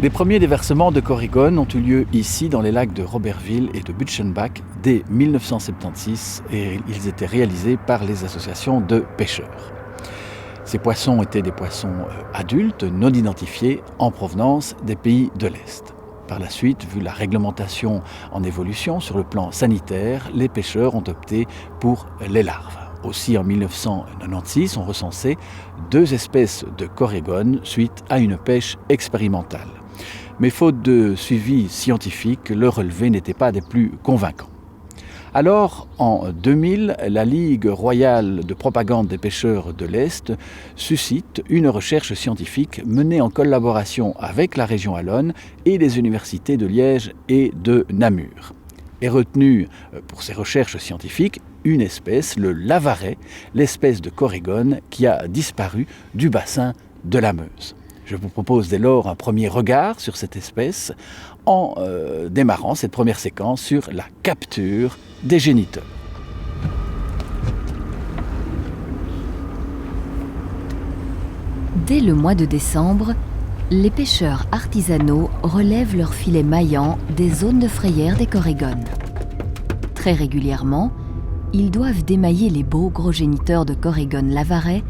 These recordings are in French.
Les premiers déversements de corrigones ont eu lieu ici dans les lacs de Robertville et de Butchenbach dès 1976 et ils étaient réalisés par les associations de pêcheurs. Ces poissons étaient des poissons adultes, non identifiés, en provenance des pays de l'Est. Par la suite, vu la réglementation en évolution sur le plan sanitaire, les pêcheurs ont opté pour les larves. Aussi, en 1996, on recensait 2 espèces de corrigones suite à une pêche expérimentale. Mais faute de suivi scientifique, le relevé n'était pas des plus convaincants. Alors, en 2000, la Ligue royale de propagande des pêcheurs de l'Est suscite une recherche scientifique menée en collaboration avec la région wallonne et les universités de Liège et de Namur. Est retenue pour ces recherches scientifiques une espèce, le lavaret, l'espèce de corrigone qui a disparu du bassin de la Meuse. Je vous propose dès lors un premier regard sur cette espèce en démarrant cette première séquence sur la capture des géniteurs. Dès le mois de décembre, les pêcheurs artisanaux relèvent leurs filets maillants des zones de frayère des corrigones. Très régulièrement, ils doivent démailler les beaux gros géniteurs de corrigones lavaret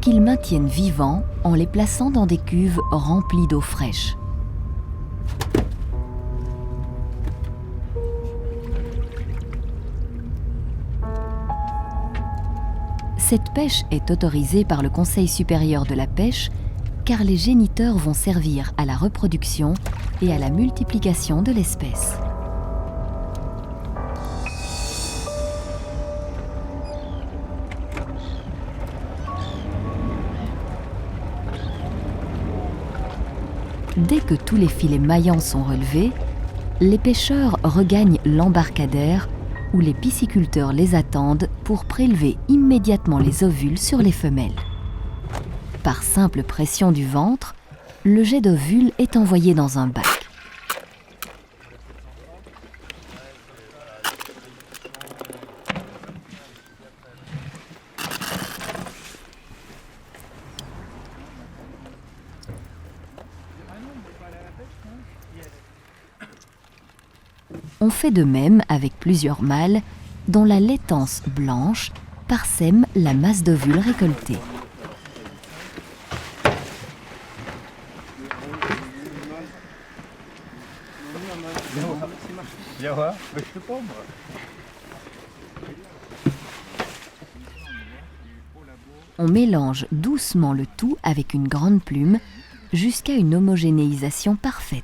qu'ils maintiennent vivants en les plaçant dans des cuves remplies d'eau fraîche. Cette pêche est autorisée par le Conseil supérieur de la pêche car les géniteurs vont servir à la reproduction et à la multiplication de l'espèce. Dès que tous les filets maillants sont relevés, les pêcheurs regagnent l'embarcadère où les pisciculteurs les attendent pour prélever immédiatement les ovules sur les femelles. Par simple pression du ventre, le jet d'ovules est envoyé dans un bac. On fait de même avec plusieurs mâles dont la laitance blanche parsème la masse d'ovules récoltés. On mélange doucement le tout avec une grande plume jusqu'à une homogénéisation parfaite.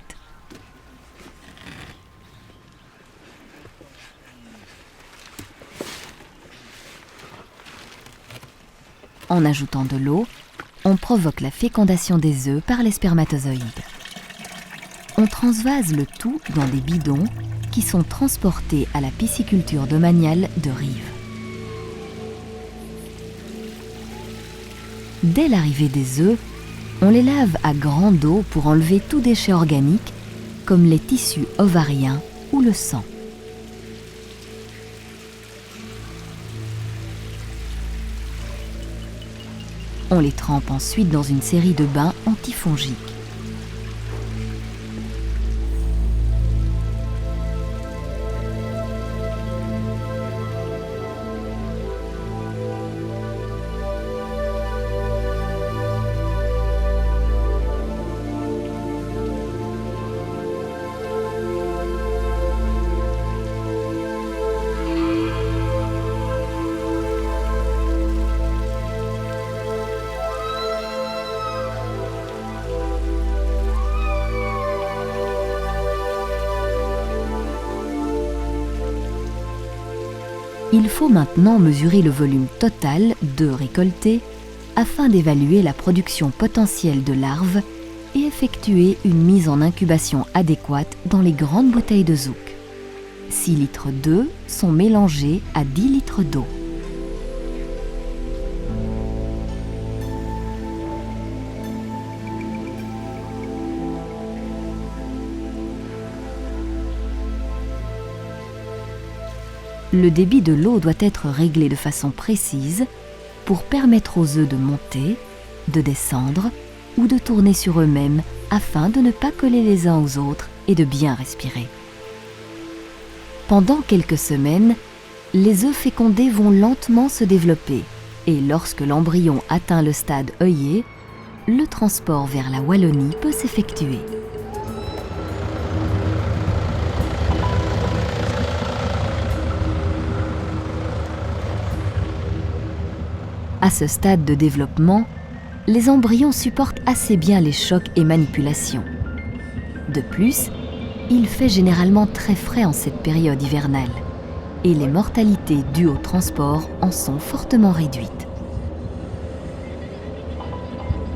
En ajoutant de l'eau, on provoque la fécondation des œufs par les spermatozoïdes. On transvase le tout dans des bidons qui sont transportés à la pisciculture domaniale de Rives. Dès l'arrivée des œufs, on les lave à grande eau pour enlever tout déchet organique comme les tissus ovariens ou le sang. On les trempe ensuite dans une série de bains antifongiques. Il faut maintenant mesurer le volume total d'œufs récoltés afin d'évaluer la production potentielle de larves et effectuer une mise en incubation adéquate dans les grandes bouteilles de zouk. 6 litres d'œufs sont mélangés à 10 litres d'eau. Le débit de l'eau doit être réglé de façon précise pour permettre aux œufs de monter, de descendre ou de tourner sur eux-mêmes afin de ne pas coller les uns aux autres et de bien respirer. Pendant quelques semaines, les œufs fécondés vont lentement se développer et lorsque l'embryon atteint le stade œillet, le transport vers la Wallonie peut s'effectuer. À ce stade de développement, les embryons supportent assez bien les chocs et manipulations. De plus, il fait généralement très frais en cette période hivernale et les mortalités dues au transport en sont fortement réduites.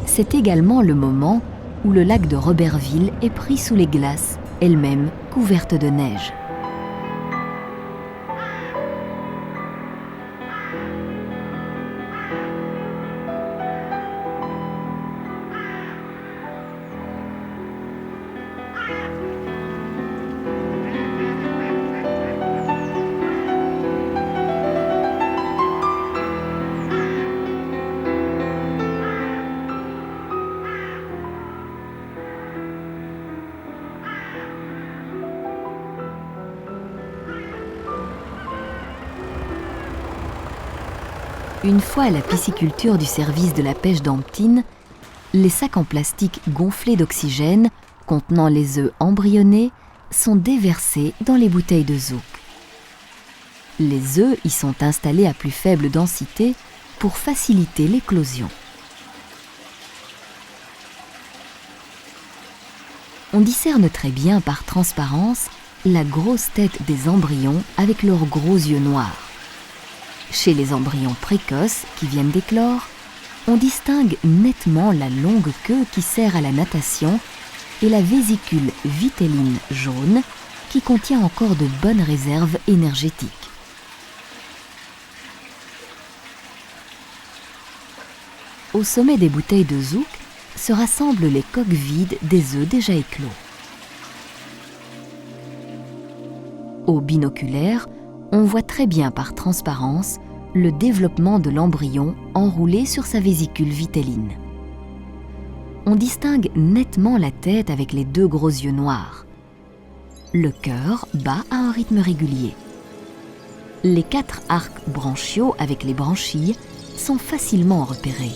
C'est également le moment où le lac de Robertville est pris sous les glaces, elles-mêmes couvertes de neige. Une fois à la pisciculture du service de la pêche d'Amptine, les sacs en plastique gonflés d'oxygène contenant les œufs embryonnés sont déversés dans les bouteilles de zouk. Les œufs y sont installés à plus faible densité pour faciliter l'éclosion. On discerne très bien par transparence la grosse tête des embryons avec leurs gros yeux noirs. Chez les embryons précoces qui viennent d'éclore, on distingue nettement la longue queue qui sert à la natation et la vésicule vitelline jaune qui contient encore de bonnes réserves énergétiques. Au sommet des bouteilles de zouk se rassemblent les coques vides des œufs déjà éclos. Au binoculaire, on voit très bien par transparence le développement de l'embryon enroulé sur sa vésicule vitelline. On distingue nettement la tête avec les deux gros yeux noirs. Le cœur bat à un rythme régulier. Les 4 arcs branchiaux avec les branchies sont facilement repérés.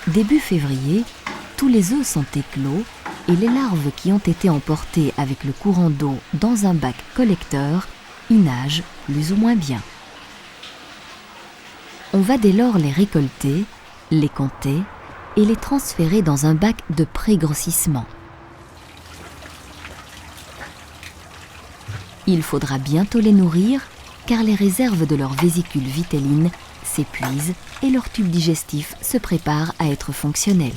Début février, tous les œufs sont éclos et les larves qui ont été emportées avec le courant d'eau dans un bac collecteur y nagent plus ou moins bien. On va dès lors les récolter, les compter et les transférer dans un bac de pré-grossissement. Il faudra bientôt les nourrir car les réserves de leur vésicule vitelline s'épuisent et leur tube digestif se prépare à être fonctionnel.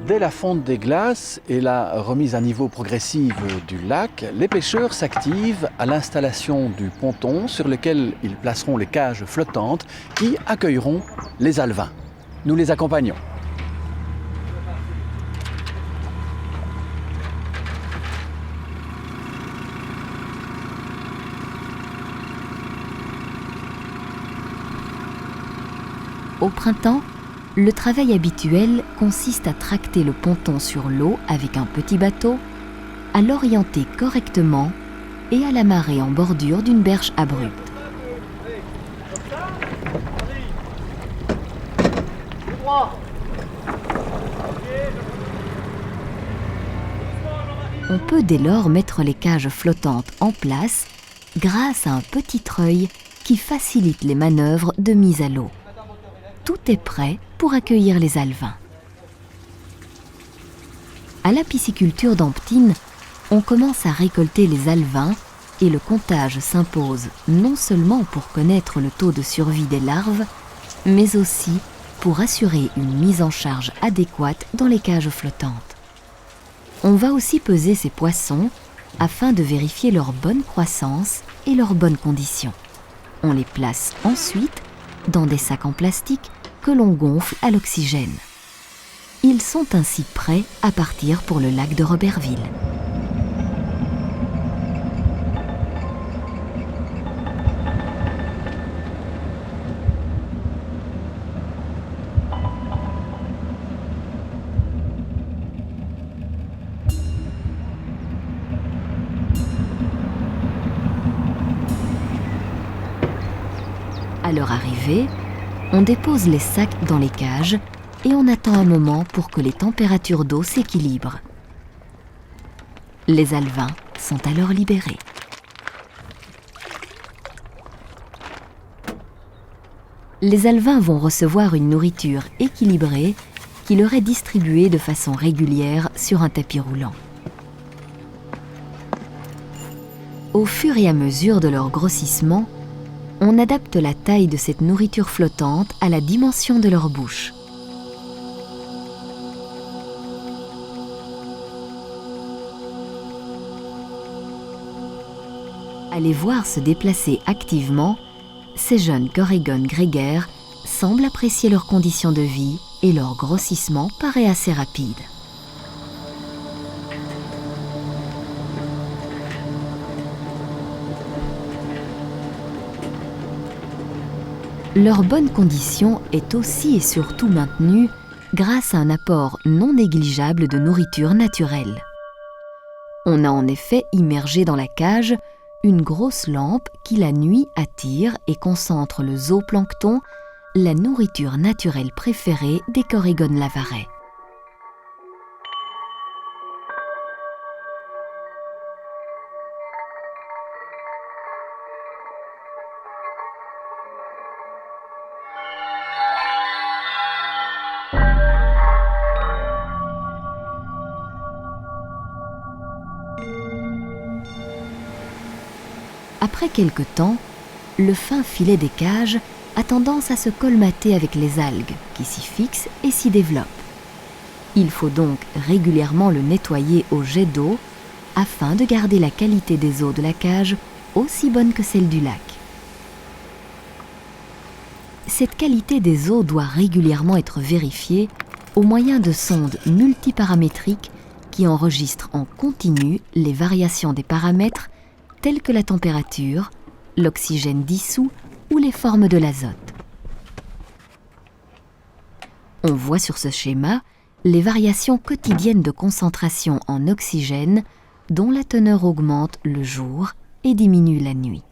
Dès la fonte des glaces et la remise à niveau progressive du lac, les pêcheurs s'activent à l'installation du ponton sur lequel ils placeront les cages flottantes qui accueilleront les alevins. Nous les accompagnons. Au printemps, le travail habituel consiste à tracter le ponton sur l'eau avec un petit bateau, à l'orienter correctement et à la marée en bordure d'une berge abrupte. On peut dès lors mettre les cages flottantes en place grâce à un petit treuil qui facilite les manœuvres de mise à l'eau. Tout est prêt pour accueillir les alevins. À la pisciculture d'Amptine, on commence à récolter les alevins et le comptage s'impose non seulement pour connaître le taux de survie des larves, mais aussi pour assurer une mise en charge adéquate dans les cages flottantes. On va aussi peser ces poissons afin de vérifier leur bonne croissance et leurs bonnes conditions. On les place ensuite dans des sacs en plastique que l'on gonfle à l'oxygène. Ils sont ainsi prêts à partir pour le lac de Roberville. À leur arrivée, on dépose les sacs dans les cages et on attend un moment pour que les températures d'eau s'équilibrent. Les alevins sont alors libérés. Les alevins vont recevoir une nourriture équilibrée qui leur est distribuée de façon régulière sur un tapis roulant. Au fur et à mesure de leur grossissement, on adapte la taille de cette nourriture flottante à la dimension de leur bouche. À les voir se déplacer activement, ces jeunes corégones grégaires semblent apprécier leurs conditions de vie et leur grossissement paraît assez rapide. Leur bonne condition est aussi et surtout maintenue grâce à un apport non négligeable de nourriture naturelle. On a en effet immergé dans la cage une grosse lampe qui la nuit attire et concentre le zooplancton, la nourriture naturelle préférée des corégones lavarets. Après quelque temps, le fin filet des cages a tendance à se colmater avec les algues qui s'y fixent et s'y développent. Il faut donc régulièrement le nettoyer au jet d'eau afin de garder la qualité des eaux de la cage aussi bonne que celle du lac. Cette qualité des eaux doit régulièrement être vérifiée au moyen de sondes multiparamétriques qui enregistrent en continu les variations des paramètres tels que la température, l'oxygène dissous ou les formes de l'azote. On voit sur ce schéma les variations quotidiennes de concentration en oxygène dont la teneur augmente le jour et diminue la nuit.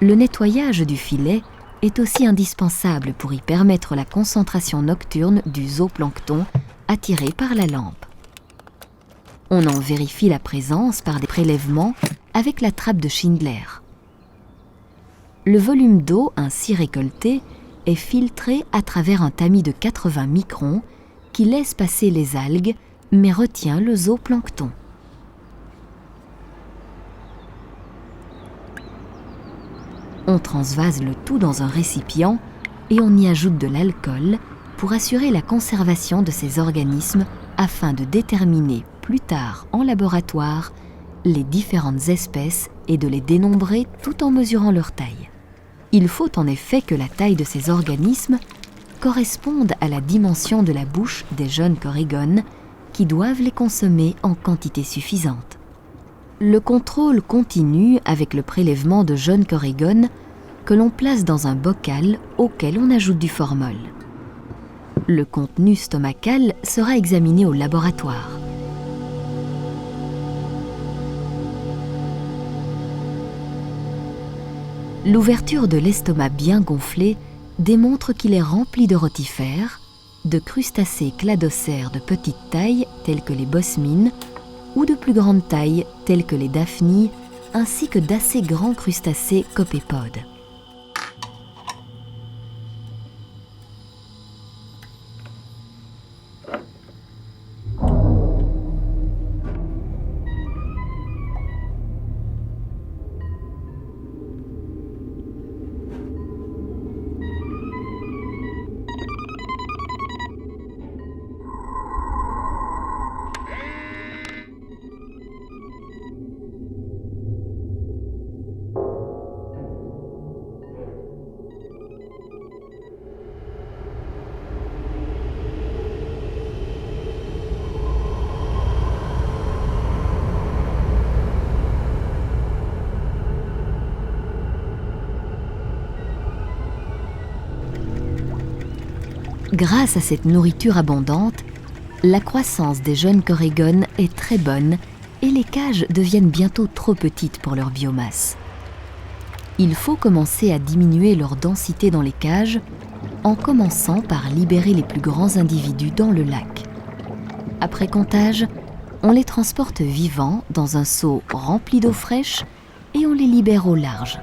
Le nettoyage du filet est aussi indispensable pour y permettre la concentration nocturne du zooplancton attiré par la lampe. On en vérifie la présence par des prélèvements avec la trappe de Schindler. Le volume d'eau ainsi récolté est filtré à travers un tamis de 80 microns qui laisse passer les algues mais retient le zooplancton. On transvase le tout dans un récipient et on y ajoute de l'alcool pour assurer la conservation de ces organismes afin de déterminer plus tard en laboratoire les différentes espèces et de les dénombrer tout en mesurant leur taille. Il faut en effet que la taille de ces organismes corresponde à la dimension de la bouche des jeunes corégones qui doivent les consommer en quantité suffisante. Le contrôle continue avec le prélèvement de jeunes corégones que l'on place dans un bocal auquel on ajoute du formol. Le contenu stomacal sera examiné au laboratoire. L'ouverture de l'estomac bien gonflé démontre qu'il est rempli de rotifères, de crustacés cladocères de petite taille tels que les bosmines ou de plus grande taille tels que les daphnies, ainsi que d'assez grands crustacés copépodes. Grâce à cette nourriture abondante, la croissance des jeunes corégones est très bonne et les cages deviennent bientôt trop petites pour leur biomasse. Il faut commencer à diminuer leur densité dans les cages en commençant par libérer les plus grands individus dans le lac. Après comptage, on les transporte vivants dans un seau rempli d'eau fraîche et on les libère au large.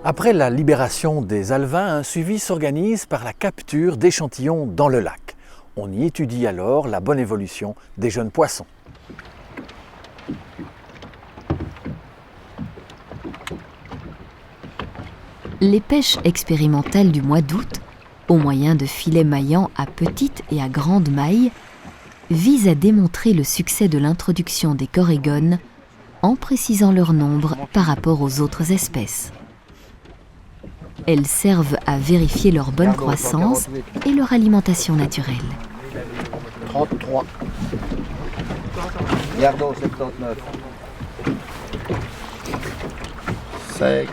Après la libération des alevins, un suivi s'organise par la capture d'échantillons dans le lac. On y étudie alors la bonne évolution des jeunes poissons. Les pêches expérimentales du mois d'août, au moyen de filets maillants à petite et à grande maille, visent à démontrer le succès de l'introduction des corégones en précisant leur nombre par rapport aux autres espèces. Elles servent à vérifier leur bonne croissance et leur alimentation naturelle. 33. Gardons 79. Sec.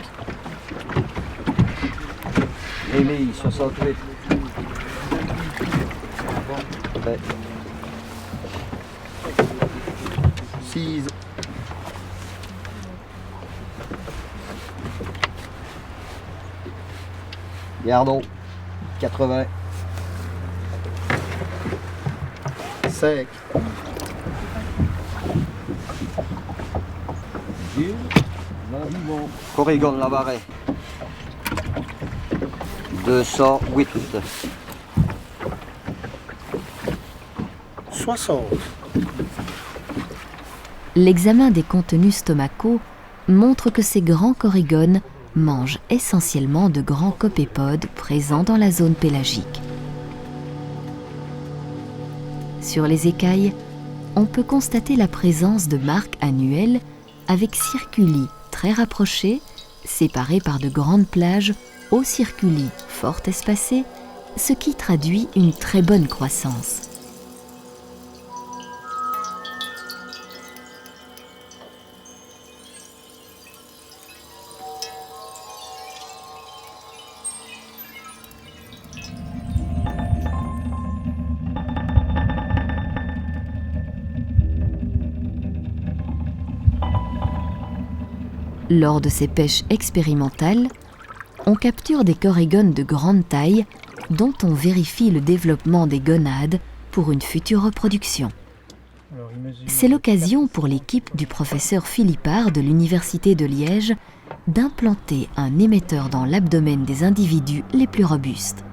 Élie 68. Ouais. 6. Gardons 80. Sec. Corrigon Lavaret. 208. 60. L'examen des contenus stomacaux montre que ces grands corégones mangent essentiellement de grands copépodes présents dans la zone pélagique. Sur les écailles, on peut constater la présence de marques annuelles avec circuli très rapprochés, séparés par de grandes plages, aux circuli fort espacés, ce qui traduit une très bonne croissance. Lors de ces pêches expérimentales, on capture des corégones de grande taille dont on vérifie le développement des gonades pour une future reproduction. C'est l'occasion pour l'équipe du professeur Philippard de l'Université de Liège d'implanter un émetteur dans l'abdomen des individus les plus robustes.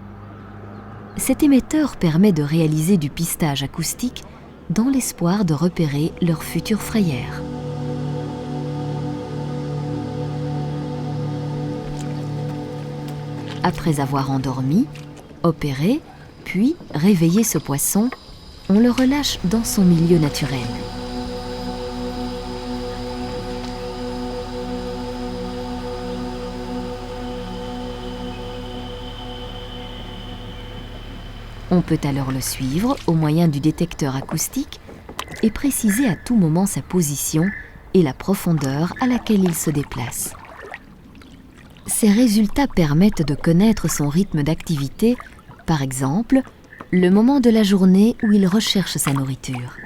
Cet émetteur permet de réaliser du pistage acoustique dans l'espoir de repérer leur future frayère. Après avoir endormi, opéré, puis réveillé ce poisson, on le relâche dans son milieu naturel. On On peut alors le suivre au moyen du détecteur acoustique et préciser à tout moment sa position et la profondeur à laquelle il se déplace. Ces résultats permettent de connaître son rythme d'activité, par exemple, le moment de la journée où il recherche sa nourriture.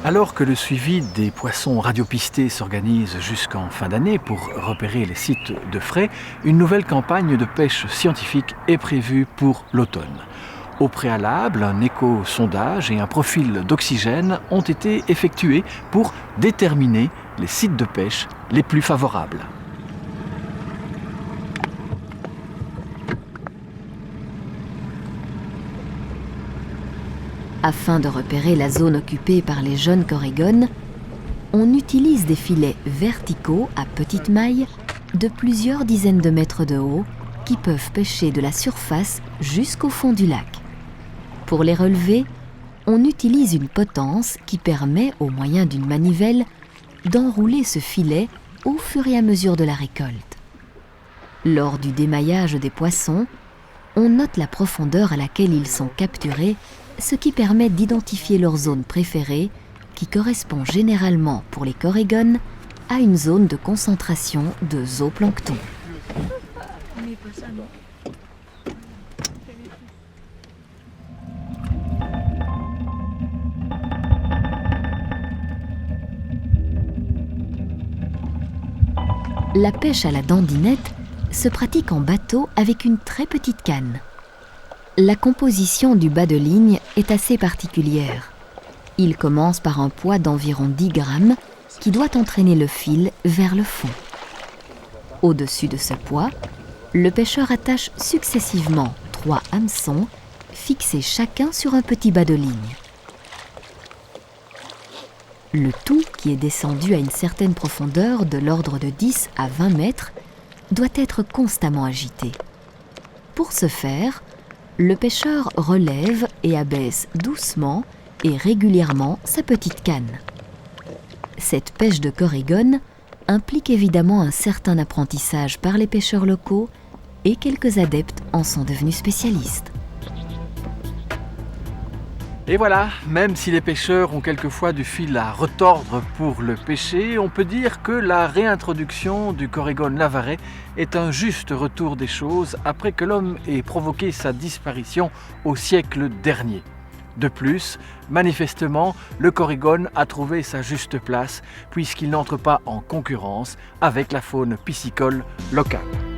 Alors que le suivi des poissons radiopistés s'organise jusqu'en fin d'année pour repérer les sites de frai, une nouvelle campagne de pêche scientifique est prévue pour l'automne. Au préalable, un éco-sondage et un profil d'oxygène ont été effectués pour déterminer les sites de pêche les plus favorables. Afin de repérer la zone occupée par les jeunes corégones, on utilise des filets verticaux à petite maille de plusieurs dizaines de mètres de haut qui peuvent pêcher de la surface jusqu'au fond du lac. Pour les relever, on utilise une potence qui permet, au moyen d'une manivelle, d'enrouler ce filet au fur et à mesure de la récolte. Lors du démaillage des poissons, on note la profondeur à laquelle ils sont capturés, ce qui permet d'identifier leur zone préférée, qui correspond généralement pour les corégones à une zone de concentration de zooplancton. La pêche à la dandinette se pratique en bateau avec une très petite canne. La composition du bas de ligne est assez particulière. Il commence par un poids d'environ 10 grammes qui doit entraîner le fil vers le fond. Au-dessus de ce poids, le pêcheur attache successivement 3 hameçons fixés chacun sur un petit bas de ligne. Le tout, qui est descendu à une certaine profondeur de l'ordre de 10 à 20 mètres, doit être constamment agité. Pour ce faire, le pêcheur relève et abaisse doucement et régulièrement sa petite canne. Cette pêche de corégone implique évidemment un certain apprentissage par les pêcheurs locaux et quelques adeptes en sont devenus spécialistes. Et voilà, même si les pêcheurs ont quelquefois du fil à retordre pour le pêcher, on peut dire que la réintroduction du corégone lavaret est un juste retour des choses après que l'homme ait provoqué sa disparition au siècle dernier. De plus, manifestement, le corégone a trouvé sa juste place puisqu'il n'entre pas en concurrence avec la faune piscicole locale.